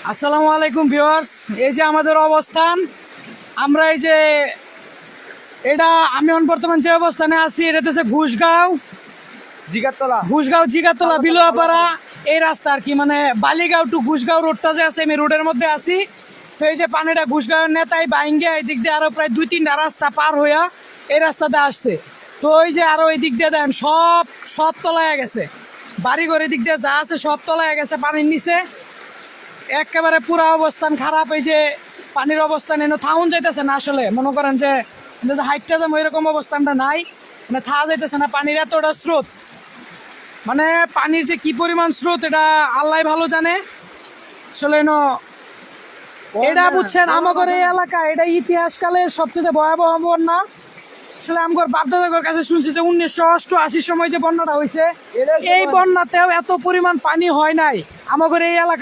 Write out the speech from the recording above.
আসসালামু আলাইকুম ভিউয়ার্স, এই যে আমাদের অবস্থান, আমরা এই যে এটা আমি বর্তমান যে অবস্থানে আছি এটা হচ্ছে ঘুষগাঁও বিলোয়াপাড়া এই রাস্তা আর কি, মানে বালিগাঁও টু ঘুষগাঁও রোডটা যে আছে আমি রোডের মধ্যে আছি। তো এই যে পানিটা ঘুষগাঁওয়ের নেতাই বাইঙ্গে এই দিক দিয়ে আরো প্রায় 2-3টা রাস্তা পার হইয়া এই রাস্তাতে আসছে। তো ওই যে আরো এই দিক দিয়ে দেন সব তলায় গেছে, বাড়িঘর এই দিক দিয়ে যা আছে সব তলায় গেছে পানির নিচে। একেবারে পুরা অবস্থান খারাপ। এই যে পানির অবস্থান এনে থাউন যাইতেছে না, আসলে মনে করেন যে হাইটটা যেমন এরকম অবস্থানটা নাই, মানে থাকা যাইতেছে না। পানির এতটা স্রোত, মানে পানির যে কি পরিমাণ স্রোত এটা আল্লাহ ভালো জানে। আসলে এটা বুঝছেন আমাদের এই এলাকা, এটা ইতিহাসকালের সবচেয়ে ভয়াবহ বন্যা। আসলে আমার বাপদাদার কাছে শুনছি যে 1988 সময় যে বন্যাটা হয়েছে, এই বন্যাতেও এত পরিমাণ পানি হয় নাই আমাদের এই এলাকা।